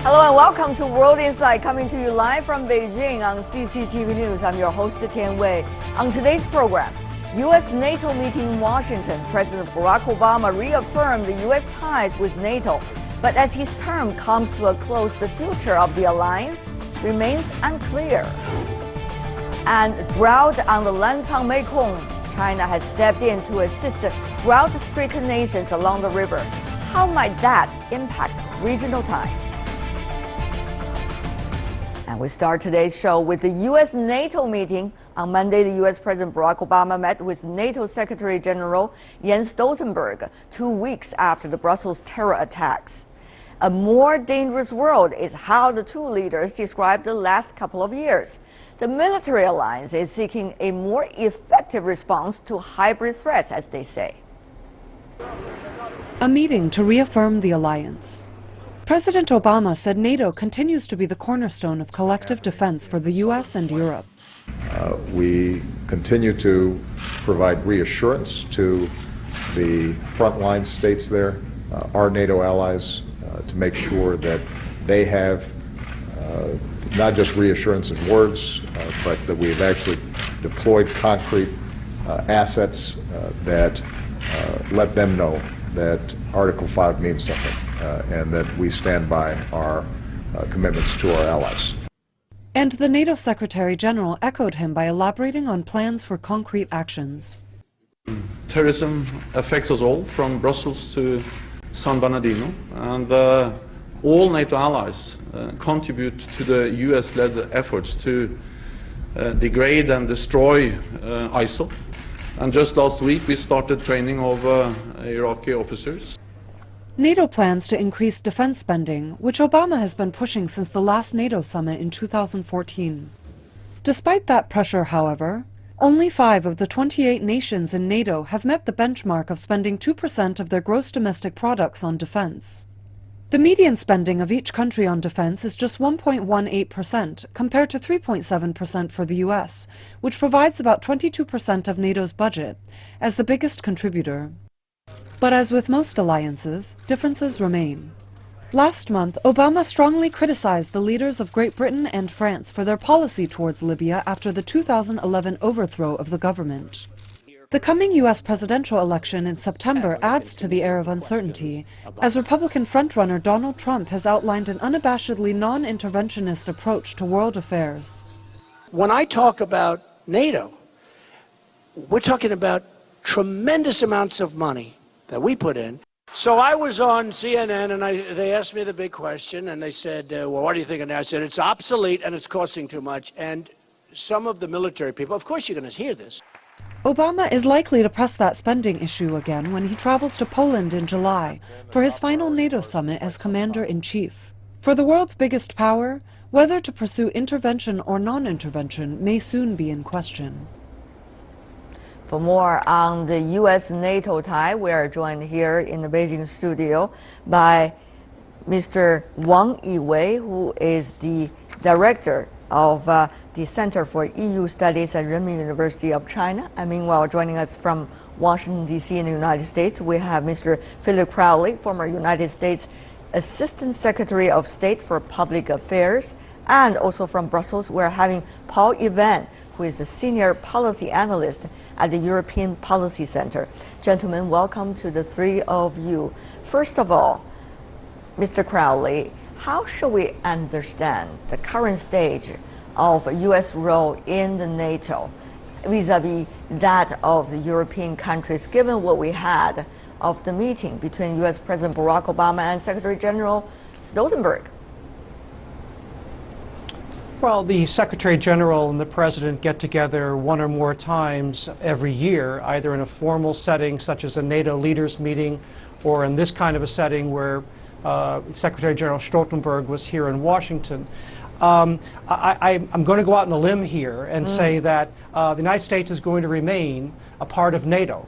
Hello and welcome to World Insight, coming to you live from Beijing on CCTV News. I'm your host, Tian Wei. On today's program, US-NATO meeting in Washington. President Barack Obama reaffirmed the U.S. ties with NATO. But as his term comes to a close, the future of the alliance remains unclear. And drought on the Lancang-Mekong. China has stepped in to assist the drought-stricken nations along the river. How might that impact regional ties? And we start today's show with the US-NATO meeting. On Monday, the U.S. President Barack Obama met with NATO Secretary General Jens Stoltenberg 2 weeks after the Brussels terror attacks. A more dangerous world is how the two leaders described the last couple of years. The military alliance is seeking a more effective response to hybrid threats, as they say. A meeting to reaffirm the alliance. President Obama said NATO continues to be the cornerstone of collective defense for the U.S. and Europe. We continue to provide reassurance to the frontline states there, our NATO allies, to make sure that they have not just reassurance in words, but that we have actually deployed concrete assets that let them know that Article 5 means something and that we stand by our commitments to our allies. And the NATO Secretary General echoed him by elaborating on plans for concrete actions. Terrorism affects us all, from Brussels to San Bernardino, and all NATO allies contribute to the US-led efforts to degrade and destroy ISIL. And just last week we started training of Iraqi officers. NATO plans to increase defense spending, which Obama has been pushing since the last NATO summit in 2014. Despite that pressure, however, only 5 of the 28 nations in NATO have met the benchmark of spending 2% of their gross domestic products on defense. The median spending of each country on defense is just 1.18%, compared to 3.7% for the US, which provides about 22% of NATO's budget, as the biggest contributor. But as with most alliances, differences remain. Last month, Obama strongly criticized the leaders of Great Britain and France for their policy towards Libya after the 2011 overthrow of the government. The coming U.S. presidential election in September adds to the air of uncertainty, as Republican frontrunner Donald Trump has outlined an unabashedly non-interventionist approach to world affairs. When I talk about NATO, we're talking about tremendous amounts of money that we put in. So I was on CNN and they asked me the big question and they said, well, what do you think of that? I said, it's obsolete and it's costing too much. And some of the military people, of course you're going to hear this. Obama is likely to press that spending issue again when he travels to Poland in July for his final NATO summit as commander-in-chief. For the world's biggest power, whether to pursue intervention or non-intervention may soon be in question. For more on the US-NATO tie, we are joined here in the Beijing studio by Mr. Wang Yiwei, who is the director of the Center for EU Studies at Renmin University of China. And meanwhile, joining us from Washington, D.C. in the United States, we have Mr. Philip Crowley, former United States Assistant Secretary of State for Public Affairs. And also from Brussels, we're having Paul Ivan, who is a senior policy analyst at the European Policy Center. Gentlemen, welcome to the three of you. First of all, Mr. Crowley, how should we understand the current stage of U.S. role in the NATO vis-a-vis that of the European countries, given what we had of the meeting between U.S. President Barack Obama and Secretary General Stoltenberg? Well, the Secretary General and the President get together one or more times every year, either in a formal setting such as a NATO leaders meeting or in this kind of a setting where Secretary General Stoltenberg was here in Washington. I'm going to go out on a limb here and say that the United States is going to remain a part of NATO,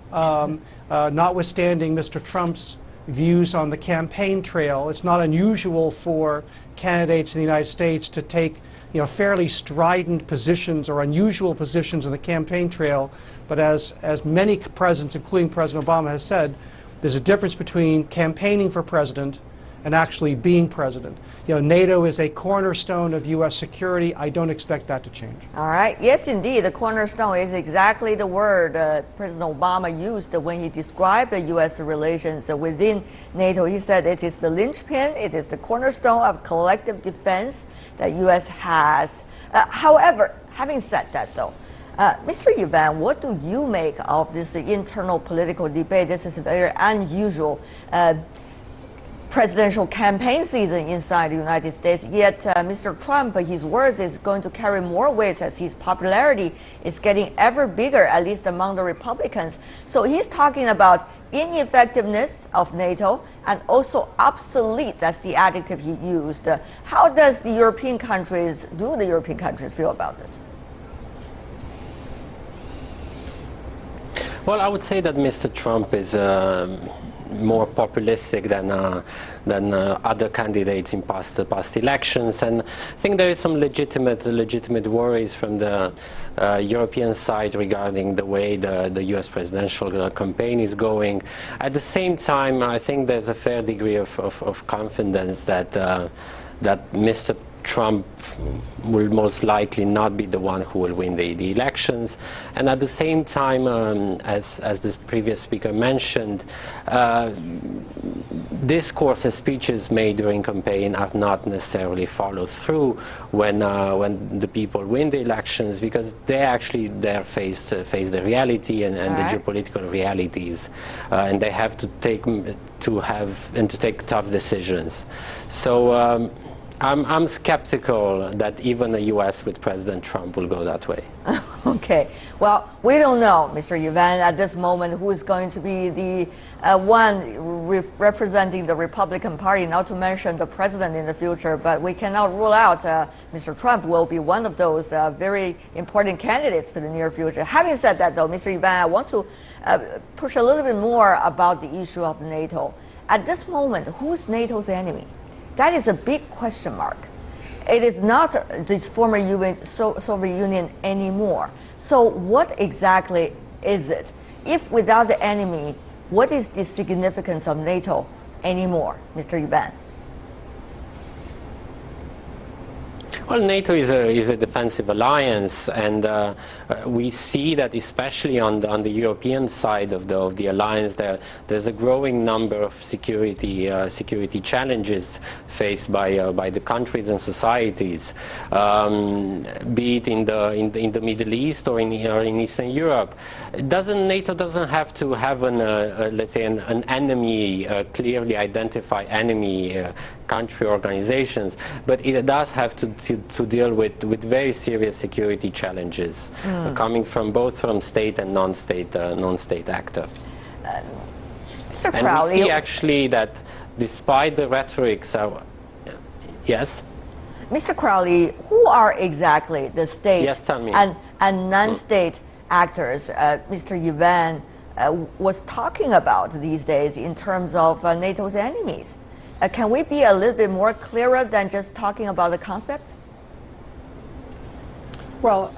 notwithstanding Mr. Trump's views on the campaign trail. It's not unusual for candidates in the United States to take fairly strident positions or unusual positions in the campaign trail, but as many presidents, including President Obama, has said, there's a difference between campaigning for president and actually being president. NATO is a cornerstone of U.S. security. I don't expect that to change. All right. Yes, indeed. The cornerstone is exactly the word President Obama used when he described the U.S. relations within NATO. He said it is the linchpin, it is the cornerstone of collective defense that U.S. has. However, having said that, though, Mr. Yvan, what do you make of this internal political debate? This is a very unusual presidential campaign season inside the United States, yet Mr. Trump, his words is going to carry more weight as his popularity is getting ever bigger, at least among the Republicans. So he's talking about ineffectiveness of NATO and also obsolete, that's the adjective he used. How does the European countries feel about this? Well, I would say that Mr. Trump is more populistic than other candidates in past elections, and I think there is some legitimate worries from the European side regarding the way the U.S. presidential campaign is going. At the same time, I think there's a fair degree of confidence that Mr. Trump will most likely not be the one who will win the elections. And at the same time, as the previous speaker mentioned, discourses, speeches made during campaign are not necessarily followed through when the people win the elections, because they actually face the reality and the geopolitical realities, and they have to take tough decisions. So I'm skeptical that even the U.S. with President Trump will go that way. Okay. Well, we don't know, Mr. Yvan, at this moment who is going to be the one representing the Republican Party, not to mention the president in the future, but we cannot rule out Mr. Trump will be one of those very important candidates for the near future. Having said that, though, Mr. Yvan, I want to push a little bit more about the issue of NATO. At this moment, who's NATO's enemy? That is a big question mark. It is not this former Soviet Union anymore. So what exactly is it? If without the enemy, what is the significance of NATO anymore, Mr. Yvan? Well, NATO is a defensive alliance, and we see that especially on the European side of the alliance, there's a growing number of security challenges faced by the countries and societies, be it in the Middle East or in Eastern Europe. NATO doesn't have to have let's say an enemy, clearly identified enemy. Country organizations, but it does have to deal with very serious security challenges coming from both state and non-state actors. Mr. And Crowley, we see actually that despite the rhetoric, yes? Mr. Crowley, who are exactly the state and non-state actors Mr. Yvan was talking about these days in terms of NATO's enemies? Can we be a little bit more clearer than just talking about the concepts? Well,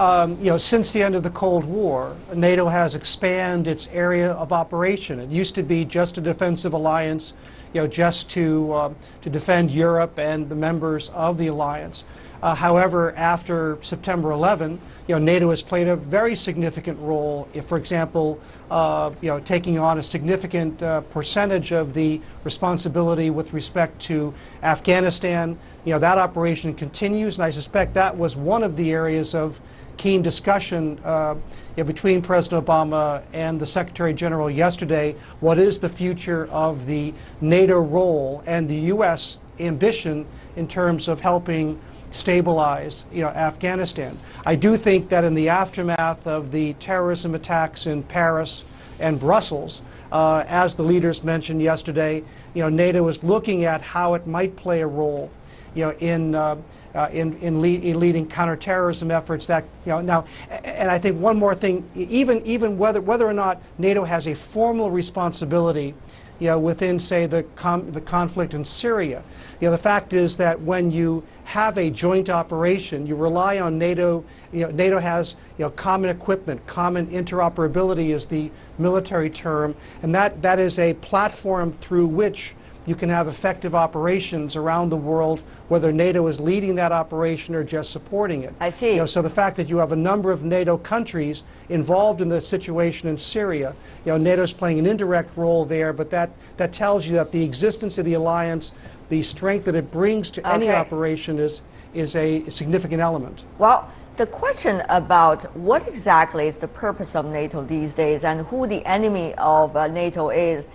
since the end of the Cold War, NATO has expanded its area of operation. It used to be just a defensive alliance, just to defend Europe and the members of the alliance. However, after September 11, NATO has played a very significant role, for example, taking on a significant percentage of the responsibility with respect to Afghanistan. That operation continues, and I suspect that was one of the areas of keen discussion between President Obama and the Secretary General yesterday. What is the future of the NATO role and the U.S. ambition in terms of helping stabilize Afghanistan? I do think that in the aftermath of the terrorism attacks in Paris and Brussels, as the leaders mentioned yesterday, NATO is looking at how it might play a role in leading counterterrorism efforts. That now, and I think one more thing, even whether or not NATO has a formal responsibility within, say, the conflict in Syria. The fact is that when you have a joint operation, you rely on NATO. NATO has common equipment, common interoperability is the military term, and that is a platform through which you can have effective operations around the world, whether NATO is leading that operation or just supporting it. I see. So the fact that you have a number of NATO countries involved in the situation in Syria, NATO is playing an indirect role there, but that tells you that the existence of the alliance, the strength that it brings to any operation is a significant element. Well, the question about what exactly is the purpose of NATO these days and who the enemy of NATO is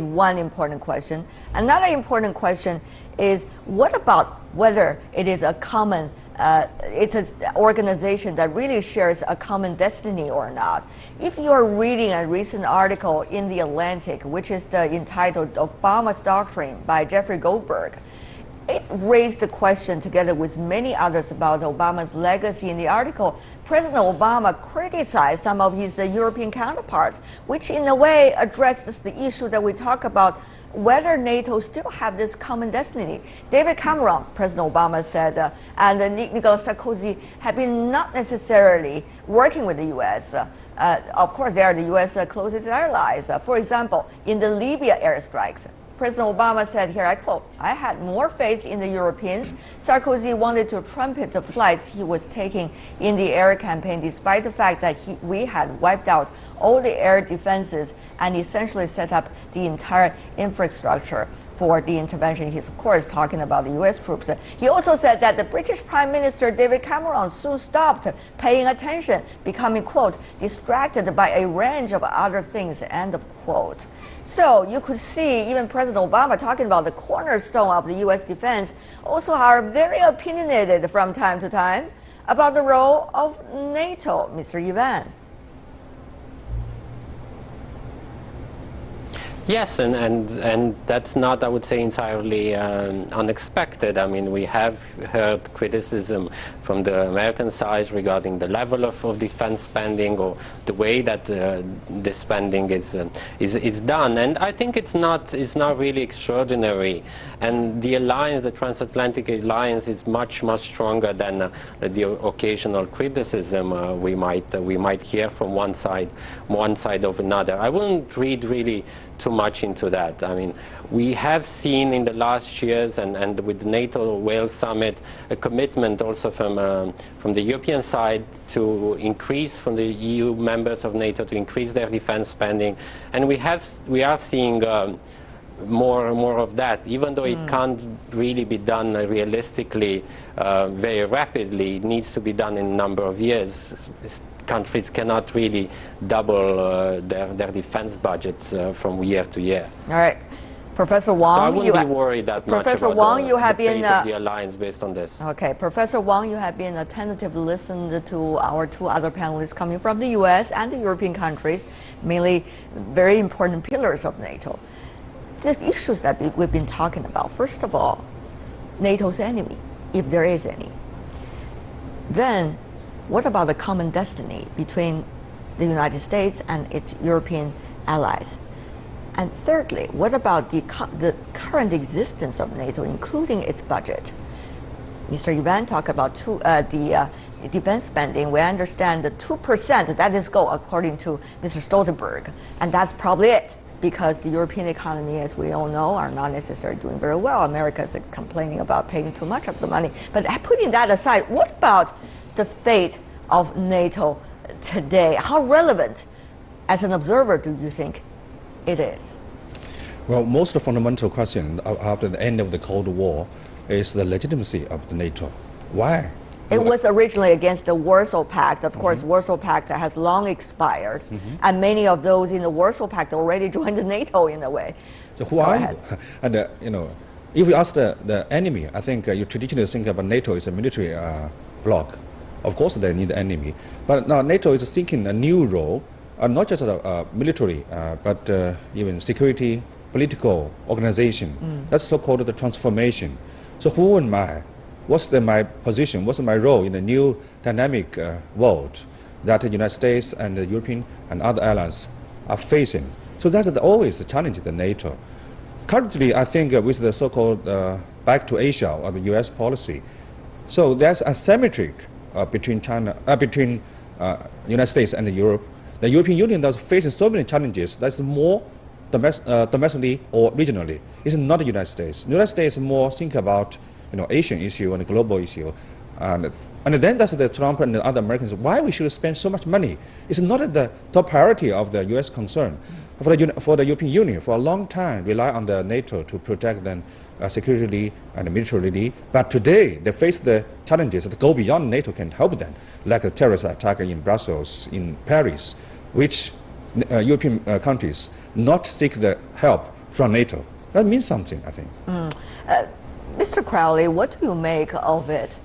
one important question. Another important question is what about whether it is a common, it's an organization that really shares a common destiny or not. If you are reading a recent article in The Atlantic, which is entitled Obama's Doctrine by Jeffrey Goldberg, it raised the question, together with many others, about Obama's legacy. In the article, President Obama criticized some of his European counterparts, which in a way addresses the issue that we talk about, whether NATO still have this common destiny. David Cameron, President Obama said, and Nicolas Sarkozy have been not necessarily working with the U.S. Of course, they are the U.S. Closest allies. For example, in the Libya airstrikes, President Obama said here, I quote, "I had more faith in the Europeans." Sarkozy wanted to trumpet the flights he was taking in the air campaign, despite the fact that we had wiped out all the air defenses and essentially set up the entire infrastructure for the intervention. He's, of course, talking about the U.S. troops. He also said that the British Prime Minister David Cameron soon stopped paying attention, becoming, quote, "distracted by a range of other things," end of quote. So you could see even President Obama talking about the cornerstone of the U.S. defense also are very opinionated from time to time about the role of NATO. Mr. Ivan. Yes, and that's not, I would say, entirely unexpected. I mean, we have heard criticism from the American side regarding the level of defense spending or the way that the spending is done. And I think it's not really extraordinary. And the alliance, the transatlantic alliance, is much stronger than the occasional criticism we might hear from one side or another. I wouldn't read really too much into that. I mean, we have seen in the last years and with the NATO Wales summit a commitment also from the European side to increase, from the EU members of NATO to increase their defense spending, and we are seeing more of that, even though it can't really be done realistically very rapidly. It needs to be done in a number of years. Countries cannot really double their defense budgets from year to year. All right. Professor Wang, so I wouldn't be worried that much about the fate of the alliance based on this. Okay, Professor Wang, you have been attentive listener to our two other panelists coming from the U.S. and the European countries, mainly very important pillars of NATO. The issues that we've been talking about, first of all, NATO's enemy, if there is any. Then, what about the common destiny between the United States and its European allies? And thirdly, what about the current existence of NATO, including its budget? Mr. Ivan talked about the defense spending. We understand the 2%, that is goal according to Mr. Stoltenberg, and that's probably it, because the European economy, as we all know, are not necessarily doing very well. America is complaining about paying too much of the money. But putting that aside, what about the fate of NATO today? How relevant, as an observer, do you think it is? Well, most fundamental question after the end of the Cold War is the legitimacy of the NATO. Why? It was originally against the Warsaw Pact. Of course, Warsaw Pact has long expired, and many of those in the Warsaw Pact already joined the NATO in a way. So who are you? And if you ask the enemy, I think you traditionally think about NATO as a military bloc. Of course, they need an enemy, but now NATO is seeking a new role, not just military, but even security, political organization. That's so-called the transformation. So who am I? What's my position? What's my role in the new dynamic world that the United States and the European and other allies are facing? So that's always the challenge of the NATO. Currently, I think with the so-called back to Asia or the U.S. policy, so there's asymmetric between United States and Europe. The European Union is facing so many challenges. That's more domestically or regionally. It's not the United States. The United States more think about Asian issue and the global issue. And then that's the Trump and the other Americans, why we should spend so much money. It's not the top priority of the U.S. concern. For the European Union, for a long time, rely on the NATO to protect them security and militarily. But today, they face the challenges that go beyond NATO can help them, like a terrorist attack in Brussels, in Paris, which European countries not seek the help from NATO. That means something, I think. Mr. Crowley, what do you make of it?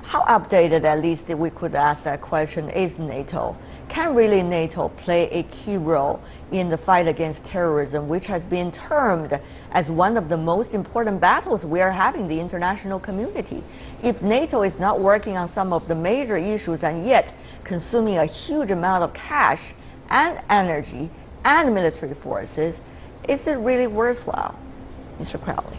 How updated, at least, we could ask that question, is NATO? Can really NATO play a key role in the fight against terrorism, which has been termed as one of the most important battles we are having in the international community? If NATO is not working on some of the major issues and yet consuming a huge amount of cash and energy and military forces, is it really worthwhile, Mr. Crowley?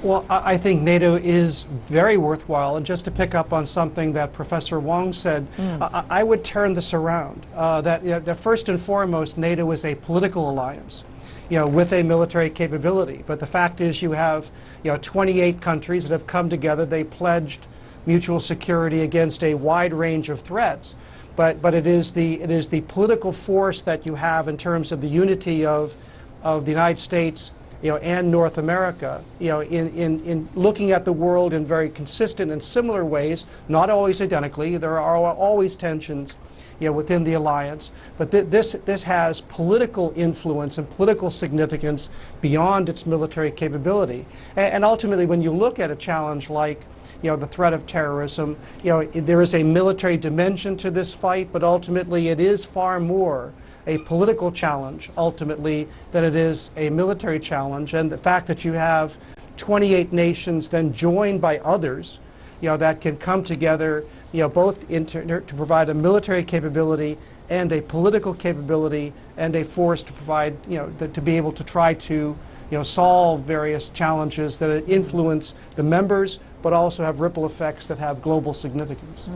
Well, I think NATO is very worthwhile. And just to pick up on something that Professor Wang said, I would turn this around. That first and foremost, NATO is a political alliance, with a military capability. But the fact is, you have 28 countries that have come together. They pledged mutual security against a wide range of threats. But it is the political force that you have in terms of the unity of the United States, and North America, in looking at the world in very consistent and similar ways, not always identically. There are always tensions, within the alliance. But this has political influence and political significance beyond its military capability. And ultimately, when you look at a challenge like the threat of terrorism, there is a military dimension to this fight, but ultimately it is far more a political challenge, ultimately, than it is a military challenge. And the fact that you have 28 nations then joined by others, that can come together, both to provide a military capability and a political capability and a force to provide, to be able to try to, solve various challenges that influence the members, but also have ripple effects that have global significance.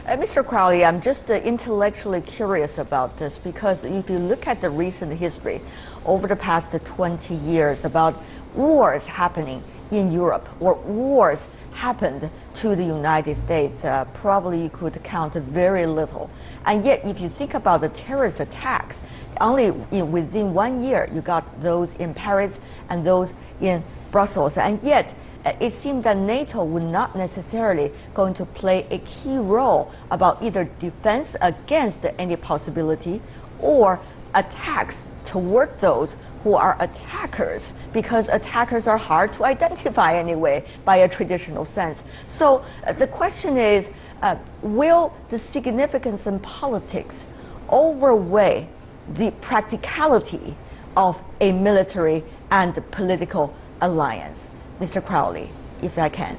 Mr. Crowley, I'm just intellectually curious about this, because if you look at the recent history over the past 20 years about wars happening in Europe or wars happened to the United States, probably you could count very little. And yet, if you think about the terrorist attacks, only within 1 year you got those in Paris and those in Brussels. And yet, it seemed that NATO would not necessarily going to play a key role about either defense against any possibility or attacks toward those who are attackers, because attackers are hard to identify anyway by a traditional sense. So the question is, will the significance in politics outweigh the practicality of a military and political alliance? Mr. Crowley, if I can.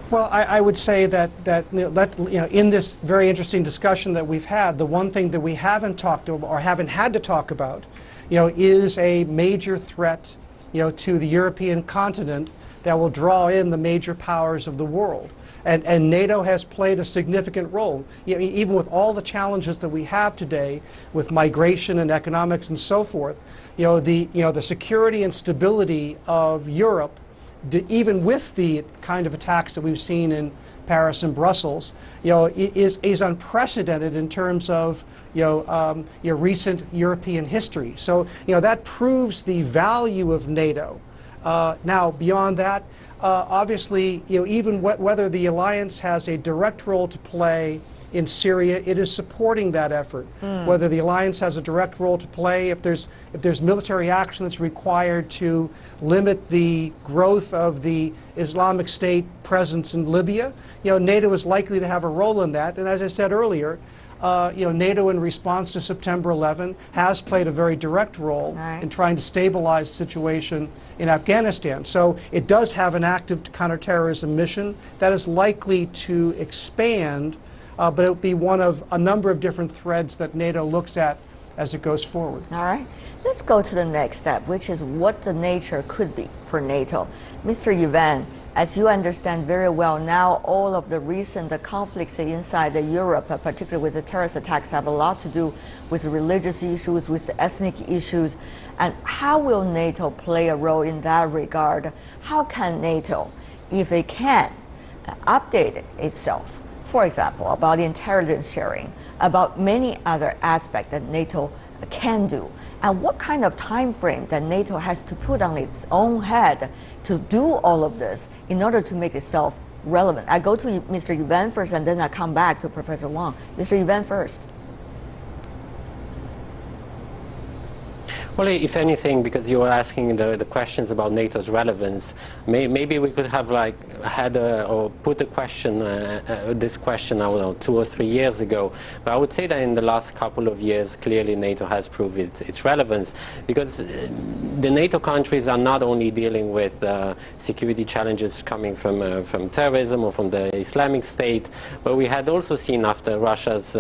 Well, I would say that in this very interesting discussion that we've had, the one thing that we haven't talked about or haven't had to talk about, is a major threat, to the European continent that will draw in the major powers of the world. And NATO has played a significant role. Even with all the challenges that we have today with migration and economics and so forth, the security and stability of Europe, even with the kind of attacks that we've seen in Paris and Brussels, is unprecedented in terms of recent European history. So that proves the value of NATO. Now, beyond that, obviously, even whether the alliance has a direct role to play in Syria, it is supporting that effort. Whether the alliance has a direct role to play, if there's military action that's required to limit the growth of the Islamic State presence in Libya, NATO is likely to have a role in that. And as I said earlier, NATO, in response to September 11, has played a very direct role in trying to stabilize the situation in Afghanistan. So it does have an active counterterrorism mission that is likely to expand, but it will be one of a number of different threads that NATO looks at as it goes forward. All right. Let's go to the next step, which is what the nature could be for NATO. Mr. Yvan, as you understand very well now, all of the recent conflicts inside Europe, particularly with the terrorist attacks, have a lot to do with religious issues, with ethnic issues. And how will NATO play a role in that regard? How can NATO, if it can, update itself, for example, about intelligence sharing, about many other aspects that NATO can do? And what kind of time frame that NATO has to put on its own head to do all of this in order to make itself relevant? I go to Mr. Yvan first, and then I come back to Professor Wang. Mr. Yvan first. Well, if anything, because you were asking the questions about NATO's relevance, maybe we could have or put a question, this question, I don't know, 2 or 3 years ago. But I would say that in the last couple of years, clearly NATO has proved its relevance, because the NATO countries are not only dealing with security challenges coming from terrorism or from the Islamic State, but we had also seen after Russia's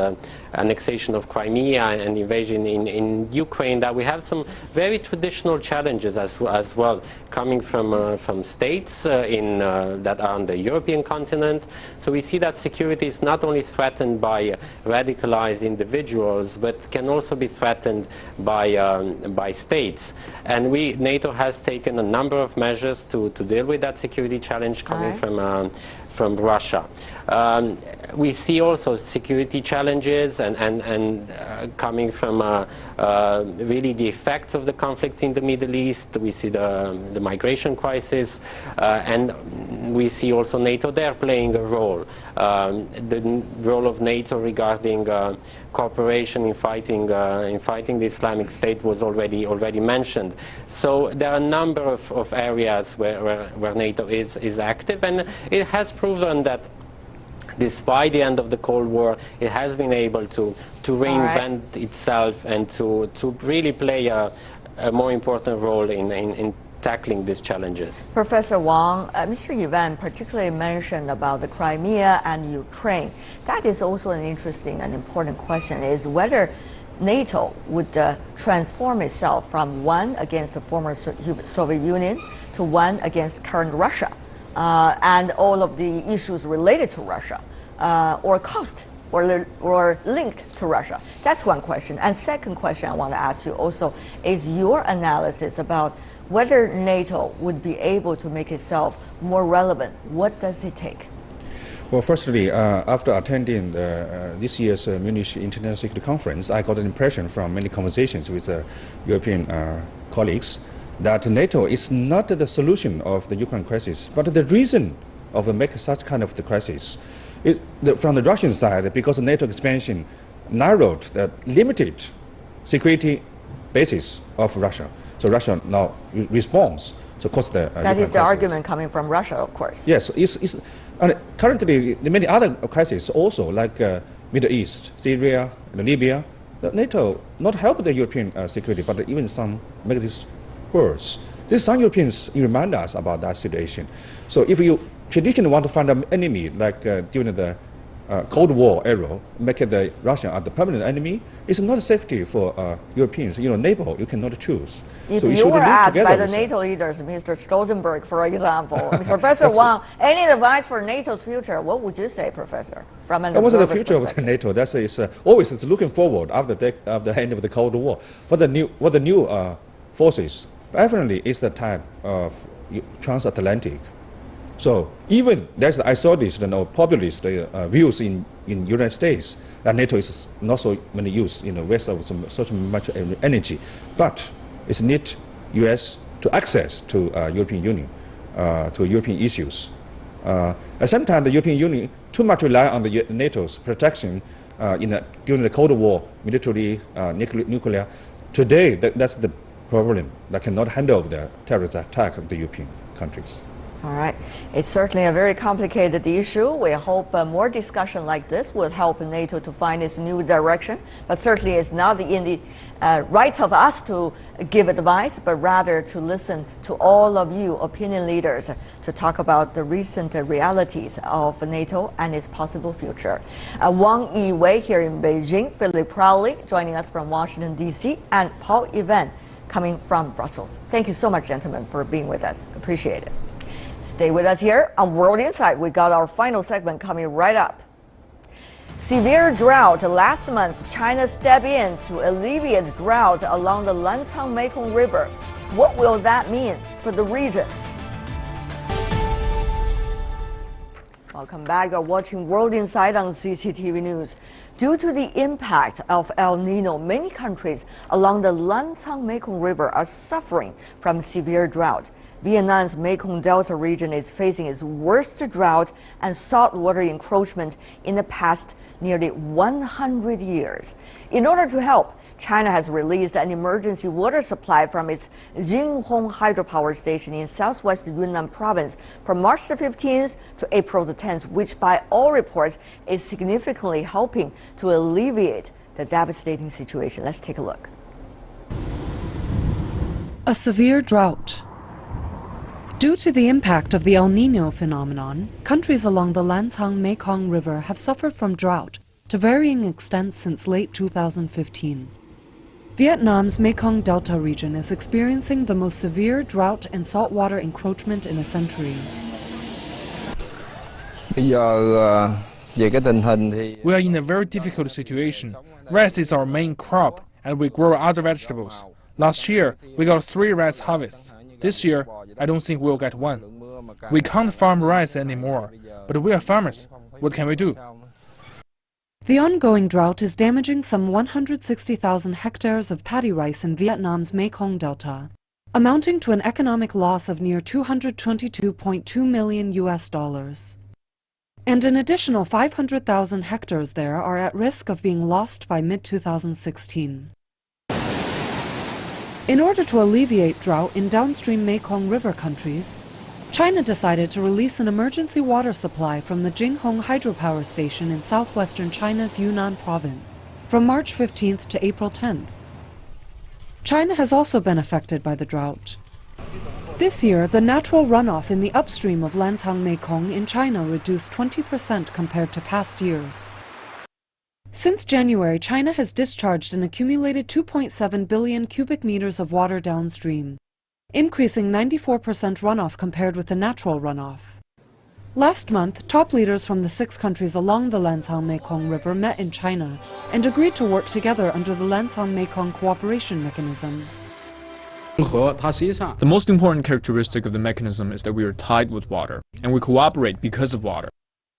annexation of Crimea and invasion in Ukraine that we have some very traditional challenges as well, coming from states that are on the European continent. So we see that security is not only threatened by radicalized individuals, but can also be threatened by states. And NATO has taken a number of measures to deal with that security challenge coming from Russia. We see also security challenges and coming from really the effects of the conflict in the Middle East. We see the migration crisis, and we see also NATO there playing a role. The role of NATO regarding cooperation in fighting the Islamic State was already mentioned. So there are a number of areas where NATO is active, and it has proven that despite the end of the Cold War, it has been able to reinvent itself and to really play a more important role in tackling these challenges. Professor Wang, Mr. Yvan particularly mentioned about the Crimea and Ukraine. That is also an interesting and important question, is whether NATO would transform itself from one against the former Soviet Union to one against current Russia, and all of the issues related to Russia, or cost or linked to Russia. That's one question. And second question I want to ask you also is your analysis about whether NATO would be able to make itself more relevant. What does it take? Well, firstly, after attending this year's Munich International Security Conference, I got an impression from many conversations with European colleagues that NATO is not the solution of the Ukraine crisis, but the reason of making such kind of the crisis. From the Russian side, because the NATO expansion narrowed the limited security basis of Russia. So Russia now responds to cause the that is the crisis. argument coming from Russia, of course. Yes, and currently the many other crises also, like Middle East, Syria, and Libya, the NATO not help the European security, but even some make this worse. Some Europeans remind us about that situation. So if you traditionally want to find an enemy, like during the Cold War era, make the Russia the permanent enemy, it's not a safety for Europeans. neighbor, you cannot choose. If so you were asked by the NATO leaders, Mr. Stoltenberg, for example, Professor Wang, any advice for NATO's future, what would you say, Professor? From an what's the future of NATO? That is always it's looking forward after the end of the Cold War. What the new forces definitely is the type of transatlantic. So even I saw this populist views in United States that NATO is not so many use waste of so much energy, but it's need U.S. to access to European Union, to European issues. At the same time, the European Union too much rely on the NATO's protection during the Cold War, militarily, nuclear. Today, that's the problem that cannot handle the terrorist attack of the European countries. All right. It's certainly a very complicated issue. We hope more discussion like this will help NATO to find its new direction. But certainly it's not in the rights of us to give advice, but rather to listen to all of you opinion leaders to talk about the recent realities of NATO and its possible future. Wang Yiwei here in Beijing, Philip Crowley joining us from Washington, D.C., and Paul Yvan coming from Brussels. Thank you so much, gentlemen, for being with us. Appreciate it. Stay with us here on World Insight. We got our final segment coming right up. Severe drought. Last month, China stepped in to alleviate drought along the Lancang-Mekong River. What will that mean for the region? Welcome back. You're watching World Insight on CCTV News. Due to the impact of El Nino, many countries along the Lancang-Mekong River are suffering from severe drought. Vietnam's Mekong Delta region is facing its worst drought and saltwater encroachment in the past nearly 100 years. In order to help, China has released an emergency water supply from its Jinghong hydropower station in southwest Yunnan province from March the 15th to April the 10th, which by all reports is significantly helping to alleviate the devastating situation. Let's take a look. A severe drought. Due to the impact of the El Nino phenomenon, countries along the Lancang-Mekong River have suffered from drought to varying extents since late 2015. Vietnam's Mekong Delta region is experiencing the most severe drought and saltwater encroachment in a century. We are in a very difficult situation. Rice is our main crop, and we grow other vegetables. Last year, we got 3 rice harvests. This year, I don't think we'll get 1. We can't farm rice anymore, but we are farmers. What can we do? The ongoing drought is damaging some 160,000 hectares of paddy rice in Vietnam's Mekong Delta, amounting to an economic loss of near $222.2 million. And an additional 500,000 hectares there are at risk of being lost by mid-2016. In order to alleviate drought in downstream Mekong River countries, China decided to release an emergency water supply from the Jinghong hydropower station in southwestern China's Yunnan province from March 15th to April 10th. China has also been affected by the drought. This year, the natural runoff in the upstream of Lancang-Mekong in China reduced 20% compared to past years. Since January, China has discharged an accumulated 2.7 billion cubic meters of water downstream, increasing 94% runoff compared with the natural runoff. Last month, top leaders from the 6 countries along the Lancang-Mekong River met in China and agreed to work together under the Lancang-Mekong Cooperation Mechanism. The most important characteristic of the mechanism is that we are tied with water, and we cooperate because of water.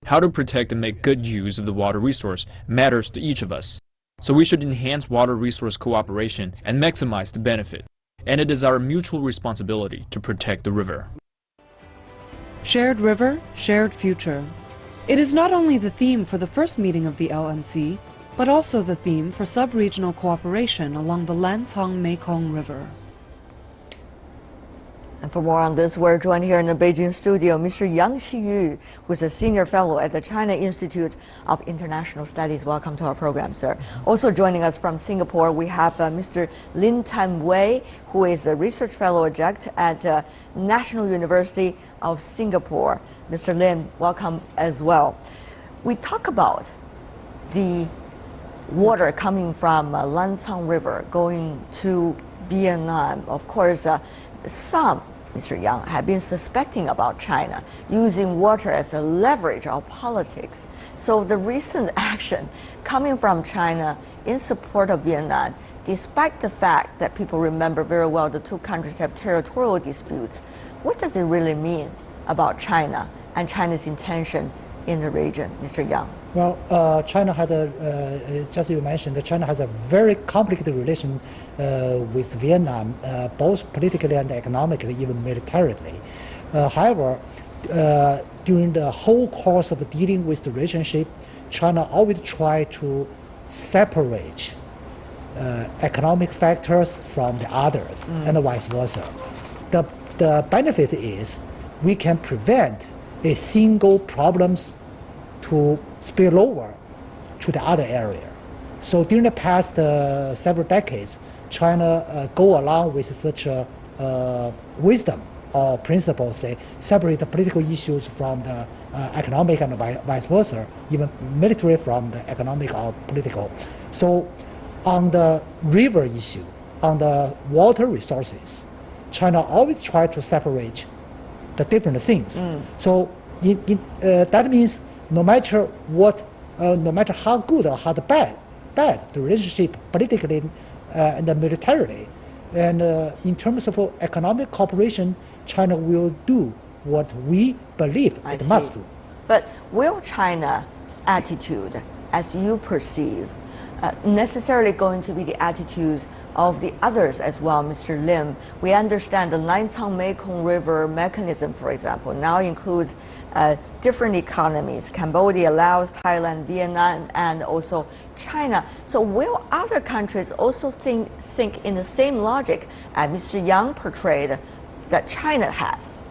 How to protect and make good use of the water resource matters to each of us. So we should enhance water resource cooperation and maximize the benefit. And it is our mutual responsibility to protect the river. Shared river, shared future. It is not only the theme for the first meeting of the LMC, but also the theme for sub-regional cooperation along the Lancang-Mekong River. And for more on this, we're joined here in the Beijing studio, Mr. Yang Xiyu, who is a senior fellow at the China Institute of International Studies. Welcome to our program, sir. Also joining us from Singapore, we have Mr. Lin Tan-Wei, who is a research fellow adjunct at National University of Singapore. Mr. Lin, welcome as well. We talk about the water coming from Lancang River going to Vietnam. Of course, some, Mr. Yang, have been suspecting about China using water as a leverage of politics. So the recent action coming from China in support of Vietnam, despite the fact that people remember very well the 2 countries have territorial disputes, what does it really mean about China and China's intention in the region, Mr. Yang? Well, China had just you mentioned, China has a very complicated relation with Vietnam, both politically and economically, even militarily. However, during the whole course of dealing with the relationship, China always tried to separate economic factors from the others, and vice versa. The benefit is we can prevent a single problems to spill over to the other area. So during the past several decades, China go along with such a wisdom or principle, say, separate the political issues from the economic and vice versa, even military from the economic or political. So on the river issue, on the water resources, China always try to separate the different things. So that means no matter what, no matter how good or how bad the relationship politically and militarily, and in terms of economic cooperation, China will do what we believe it must do. But will China's attitude, as you perceive, necessarily going to be the attitudes of the others as well, Mr. Lim? We understand the Lancang-Mekong River mechanism, for example, now includes different economies: Cambodia, Laos, Thailand, Vietnam, and also China. So will other countries also think in the same logic as Mr. Yang portrayed that China has?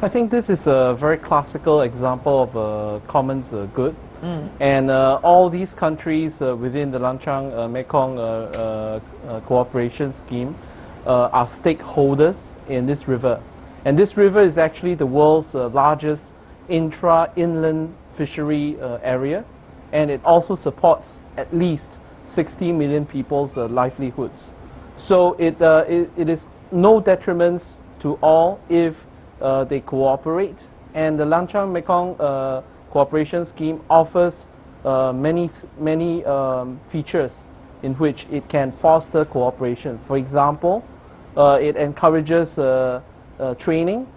I think this is a very classical example of a commons good. And all these countries within the Lancang-Mekong cooperation scheme are stakeholders in this river. And this river is actually the world's largest inland fishery area, and it also supports at least 60 million people's livelihoods. So it is no detriments to all if they cooperate, and the Lancang-Mekong cooperation scheme offers many features in which it can foster cooperation. For example, it encourages training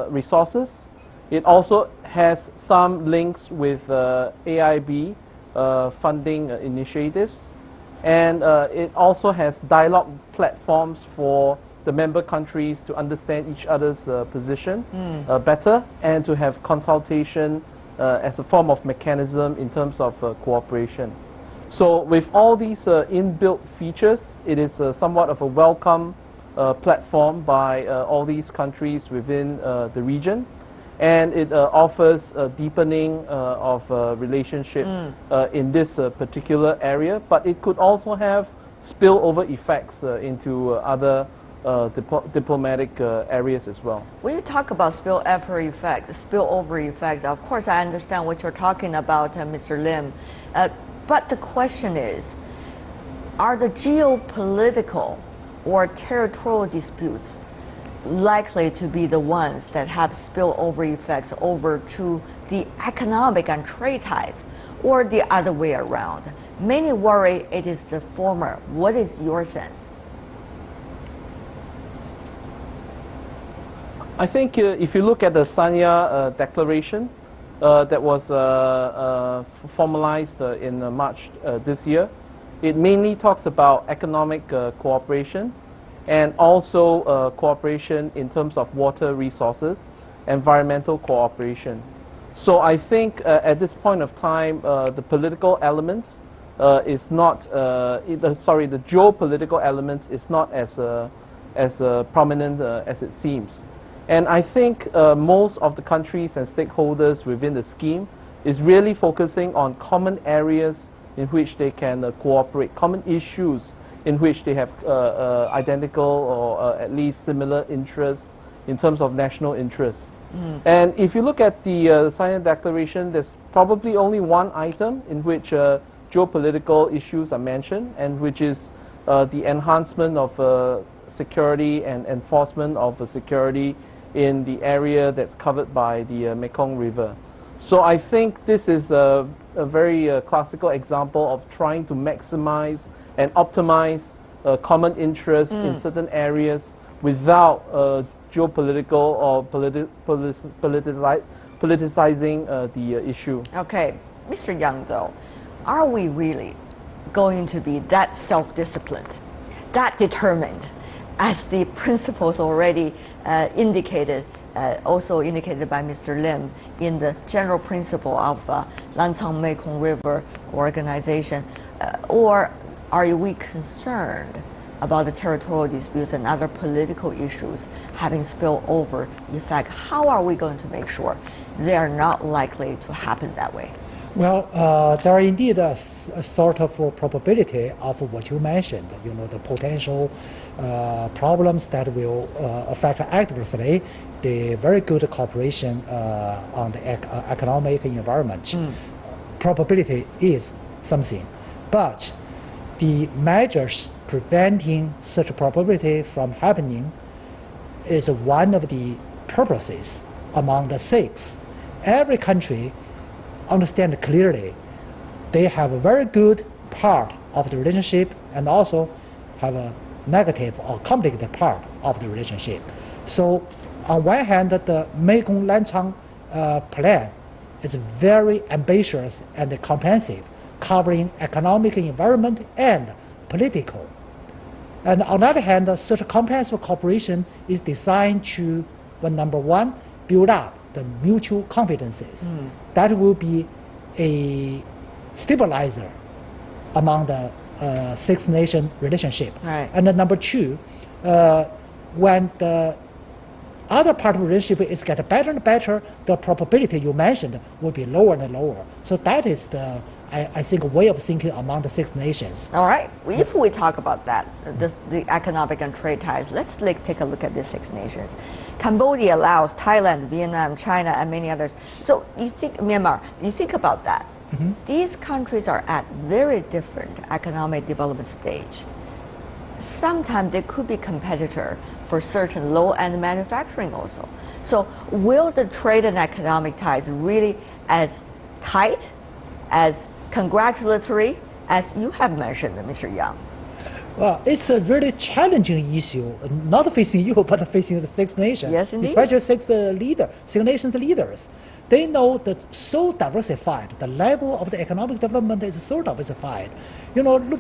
resources. It also has some links with AIB funding initiatives, and it also has dialogue platforms for the member countries to understand each other's position better, and to have consultation as a form of mechanism in terms of cooperation. So with all these inbuilt features, it is somewhat of a welcome platform by all these countries within the region, and it offers a deepening of relationship in this particular area, but it could also have spillover effects into other diplomatic areas as well. When you talk about spillover effect, of course I understand what you're talking about, Mr. Lim. But the question is, are the geopolitical or territorial disputes likely to be the ones that have spillover effects over to the economic and trade ties, or the other way around? Many worry it is the former. What is your sense? I think if you look at the Sanya Declaration that was formalized in March this year, it mainly talks about economic cooperation and also cooperation in terms of water resources, environmental cooperation. So I think at this point of time, the political element is not, the geopolitical element is not as prominent as it seems. And I think most of the countries and stakeholders within the scheme is really focusing on common areas in which they can cooperate, common issues in which they have identical or at least similar interests in terms of national interests. And if you look at the Sanya Declaration, there's probably only one item in which geopolitical issues are mentioned, and which is the enhancement of security and enforcement of security in the area that's covered by the Mekong River. So I think this is a very classical example of trying to maximize and optimize common interests in certain areas without geopolitical or politicizing the issue. Okay, Mr. Yang, though, are we really going to be that self-disciplined, that determined, as the principles already indicated, also indicated by Mr. Lim in the general principle of Lancang-Mekong River Organization? Or are we concerned about the territorial disputes and other political issues having spillover effect. How are we going to make sure they are not likely to happen that way? Well, there are indeed a sort of probability of what you mentioned, the potential problems that will affect adversely the very good cooperation on the economic environment. Probability is something, but the measures preventing such probability from happening is one of the purposes among the 6. Every country understand clearly they have a very good part of the relationship and also have a negative or complicated part of the relationship. So on one hand, the Mekong Lancang plan is very ambitious and comprehensive, covering economic, environment, and political. And on the other hand, such comprehensive cooperation is designed to, number one, build up the mutual confidences. That will be a stabilizer among the 6-nation relationship. Right. And then number 2, when the other part of the relationship is getting better and better, the probability you mentioned will be lower and lower. So that is the, I think, way of thinking among the 6 nations. All right. If we talk about that, the economic and trade ties, let's take a look at the 6 nations. Cambodia, Laos, Thailand, Vietnam, China, and many others. So you think, Myanmar, you think about that. These countries are at very different economic development stage. Sometimes they could be competitor for certain low-end manufacturing also. So will the trade and economic ties really as tight, as congratulatory as you have mentioned, Mr. Yang? Well, it's a really challenging issue, not facing you, but facing the 6 nations. Yes, indeed. Especially 6 nations leaders. They know that so diversified, the level of the economic development is so diversified.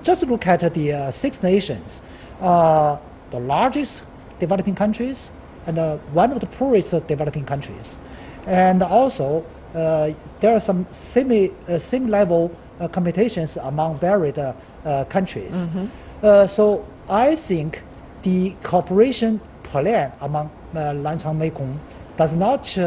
Just look at the 6 nations, the largest developing countries and one of the poorest developing countries. And also, there are some same level competitions among varied countries. So I think the cooperation plan among Lancang-Mekong does not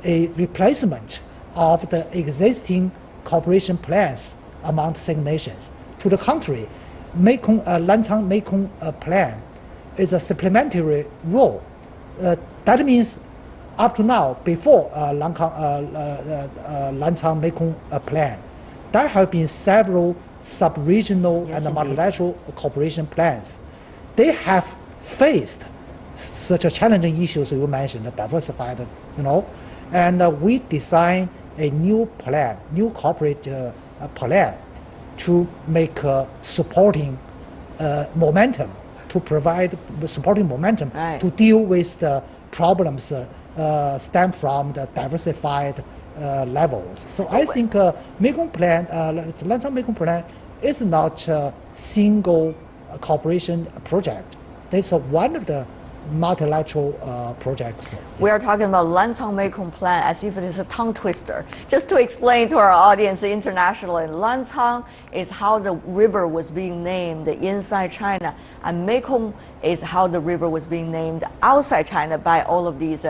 a replacement of the existing cooperation plans among the 6 nations. To the contrary, Lancang-Mekong plan is a supplementary role. That means up to now, before Lancang-Mekong plan, there have been several sub-regional and multilateral cooperation plans. They have faced such a challenging issues you mentioned, diversified, and we designed a new plan, new corporate plan to make supporting momentum, to provide supporting momentum to deal with the problems stem from the diversified levels. So I think Mekong plan, Lancang-Mekong plan is not a single cooperation project. It's one of the multilateral projects. We are talking about Lancang-Mekong plan as if it is a tongue twister. Just to explain to our audience internationally, Lancang is how the river was being named inside China, and Mekong is how the river was being named outside China by all of these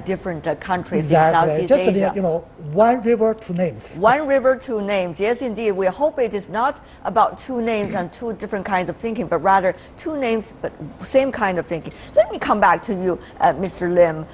different countries in Southeast Asia. Just, one river, 2 names. One river, 2 names. Yes, indeed. We hope it is not about 2 names and 2 different kinds of thinking, but rather 2 names, but same kind of thinking. Let me come back to you, Mr. Lim.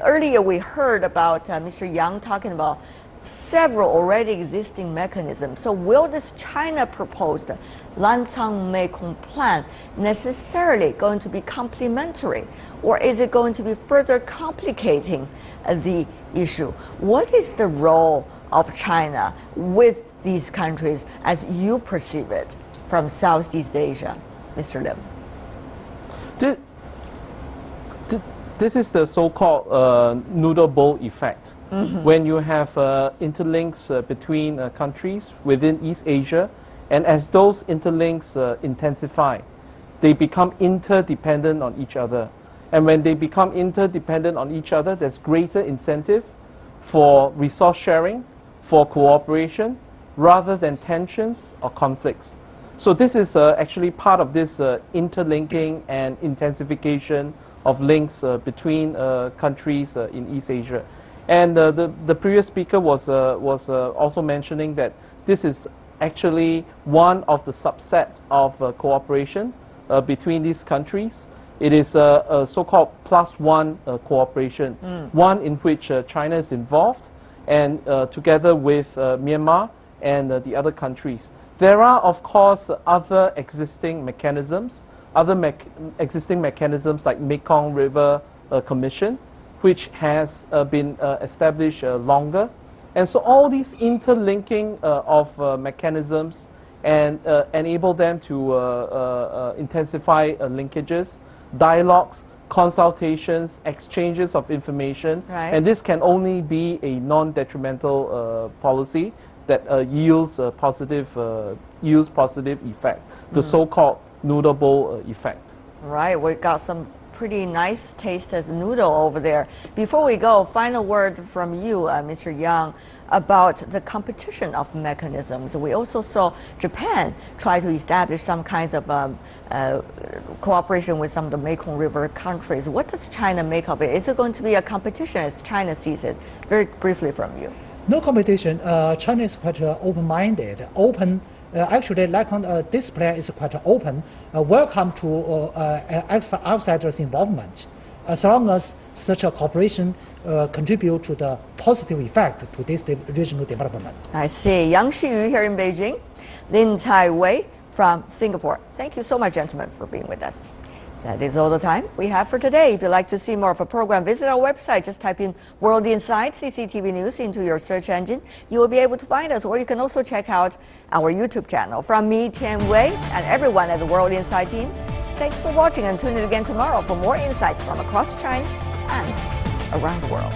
Earlier we heard about Mr. Yang talking about several already existing mechanisms. So will this China proposed Lancang-Mekong plan necessarily going to be complementary, or is it going to be further complicating the issue? What is the role of China with these countries as you perceive it from Southeast Asia, Mr. Lim? This is the so-called noodle bowl effect. When you have interlinks between countries within East Asia, and as those interlinks intensify, they become interdependent on each other. And when they become interdependent on each other, there's greater incentive for resource sharing, for cooperation, rather than tensions or conflicts. So this is actually part of this interlinking and intensification of links between countries in East Asia. And the previous speaker was also mentioning that this is actually one of the subsets of cooperation between these countries. It is a so-called +1 cooperation, one in which China is involved, and together with Myanmar and the other countries. There are, of course, other existing mechanisms, existing mechanisms like Mekong River Commission, which has been established longer. And so all these interlinking of mechanisms and enable them to intensify linkages, dialogues, consultations, exchanges of information. Right. And this can only be a non-detrimental policy that yields positive effect, the so-called noodle bowl effect. Right, we got some pretty nice taste as noodle over there. Before we go, final word from you, Mr. Yang, about the competition of mechanisms. We also saw Japan try to establish some kinds of cooperation with some of the Mekong River countries. What does China make of it? Is it going to be a competition as China sees it? Very briefly from you. No competition. China is quite open-minded. Actually, Lancang display is quite open. Welcome to outsiders' involvement, as long as such a cooperation contribute to the positive effect to this regional development. I see. Yang Shiyu here in Beijing, Lin Tai-wei from Singapore. Thank you so much, gentlemen, for being with us. That is all the time we have for today. If you'd like to see more of a program, visit our website. Just type in World Insight CCTV News into your search engine. You will be able to find us, or you can also check out our YouTube channel. From me, Tian Wei, and everyone at the World Insight team, thanks for watching, and tune in again tomorrow for more insights from across China and around the world.